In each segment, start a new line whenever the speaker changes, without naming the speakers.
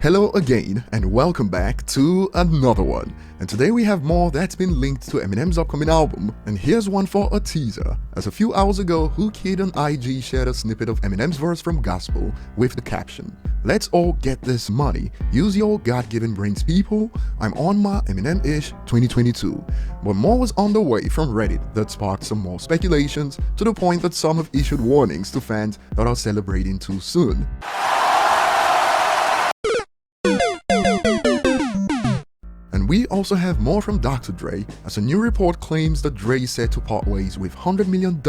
Hello again and welcome back to another one. And today we have more that's been linked to Eminem's upcoming album, and here's one for a teaser. As a few hours ago, Who Kid on IG shared a snippet of Eminem's verse from Gospel with the caption, "Let's all get this money. Use your God-given brains, people. I'm on my Eminem-ish 2022." But more was on the way from Reddit that sparked some more speculations, to the point that some have issued warnings to fans that are celebrating too soon. We also have more from Dr. Dre, as a new report claims that Dre is set to part ways with $100 million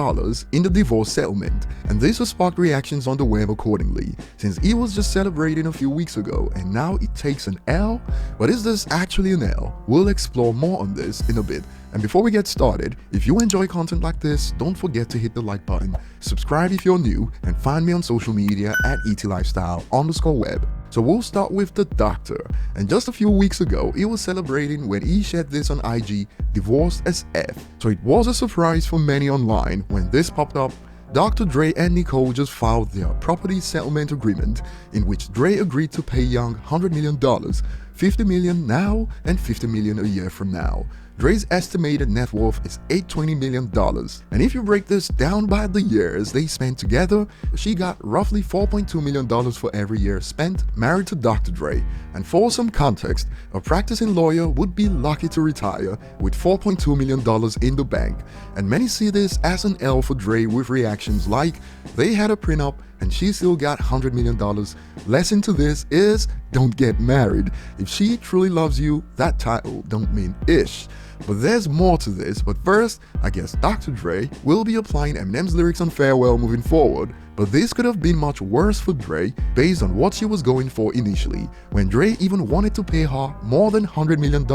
in the divorce settlement, and this has sparked reactions on the web accordingly, since he was just celebrating a few weeks ago and now it takes an L? But is this actually an L? We'll explore more on this in a bit. And before we get started, if you enjoy content like this, don't forget to hit the like button, subscribe if you're new, and find me on social media at ETLifestyle_web. So we'll start with the Doctor, and just a few weeks ago, he was celebrating when he shared this on IG, "Divorced as F." So it was a surprise for many online when this popped up. Dr. Dre and Nicole just filed their property settlement agreement, in which Dre agreed to pay Young $100 million, $50 million now and $50 million a year from now. Dre's estimated net worth is $820 million, and if you break this down by the years they spent together, she got roughly $4.2 million for every year spent married to Dr. Dre. And for some context, a practicing lawyer would be lucky to retire with $4.2 million in the bank, and many see this as an L for Dre, with reactions like, "They had a prenup and she still got $100 million. Lesson to this is, don't get married. If she truly loves you, that title don't mean ish." But there's more to this, but first, I guess Dr. Dre will be applying Eminem's lyrics on Farewell moving forward. But this could have been much worse for Dre based on what she was going for initially, when Dre even wanted to pay her more than $100 million,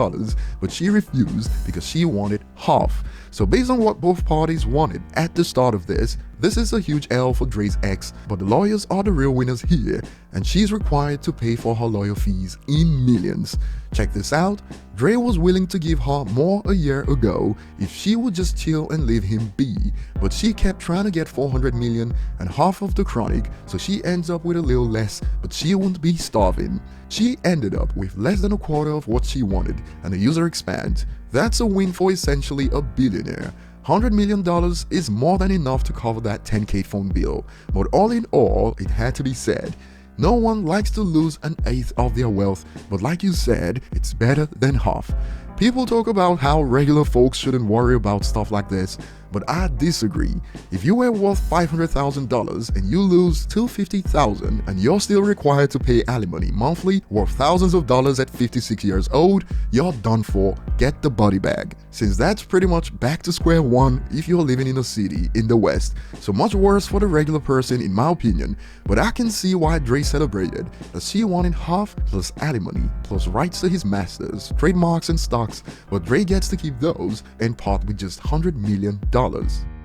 but she refused because she wanted half. So based on what both parties wanted at the start of this is a huge L for Dre's ex, but the lawyers are the real winners here, and she's required to pay for her lawyer fees in millions. Check this out, Dre was willing to give her more a year ago if she would just chill and leave him be, but she kept trying to get $400 million and half of the chronic, so she ends up with a little less, but she won't be starving. She ended up with less than a quarter of what she wanted, and the user expands. That's a win for essentially a billionaire. $100 million is more than enough to cover that $10K phone bill, but all in all, it had to be said, no one likes to lose an eighth of their wealth, but like you said, it's better than half. People talk about how regular folks shouldn't worry about stuff like this, but I disagree. If you were worth $500,000 and you lose $250,000 and you're still required to pay alimony monthly worth thousands of dollars at 56 years old, you're done for. Get the body bag. Since that's pretty much back to square one if you're living in a city in the West. So much worse for the regular person in my opinion, but I can see why Dre celebrated, as she wanted half plus alimony plus rights to his masters, trademarks and stocks, but Dre gets to keep those and part with just $100 million.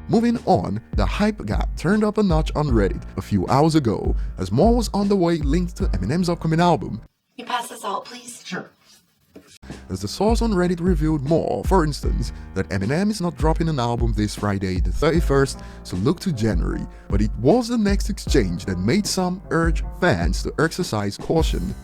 Moving on, the hype got turned up a notch on Reddit a few hours ago, as more was on the way linked to Eminem's upcoming album.
You pass this out, please? Sure.
As the source on Reddit revealed more, for instance, that Eminem is not dropping an album this Friday the 31st, so look to January. But it was the next exchange that made some urge fans to exercise caution,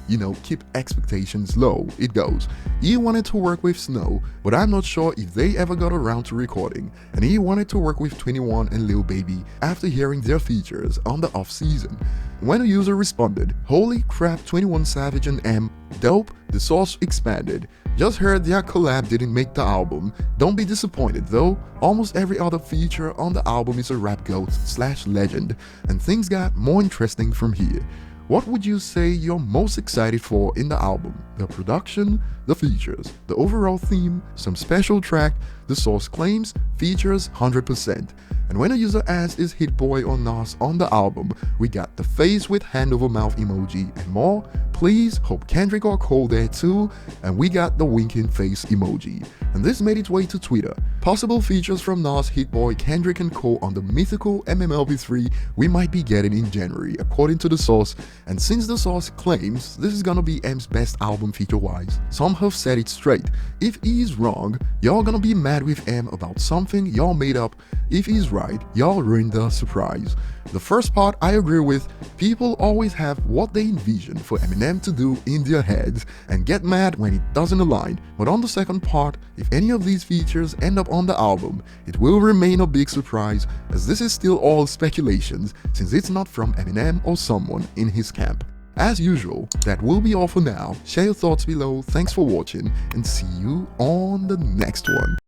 keep expectations low. It goes, he wanted to work with Snow, but I'm not sure if they ever got around to recording, and he wanted to work with 21 and Lil Baby after hearing their features on the off-season. When a user responded, "Holy crap, 21 Savage and M, dope," the source expanded, "Just heard their collab didn't make the album. Don't be disappointed though, almost every other feature on the album is a rap goat/legend, and things got more interesting from here. What would you say you're most excited for in the album? The production, the features, the overall theme, some special track?" The source claims features 100%. And when a user asks is Hit Boy or Nas on the album, we got the face with hand over mouth emoji and more. Please hope Kendrick or Cole there too, and we got the winking face emoji. And this made its way to Twitter. Possible features from Nas, Hit Boy, Kendrick and Cole on the mythical MMLP3 we might be getting in January, according to the source. And since the source claims this is gonna be M's best album feature-wise, some have said it straight. If he's wrong, y'all gonna be mad with M about some something y'all made up. If he's right, y'all ruined the surprise. The first part I agree with. People always have what they envision for Eminem to do in their heads and get mad when it doesn't align. But on the second part, if any of these features end up on the album, it will remain a big surprise, as this is still all speculations since it's not from Eminem or someone in his camp. As usual, that will be all for now. Share your thoughts below, thanks for watching, and see you on the next one.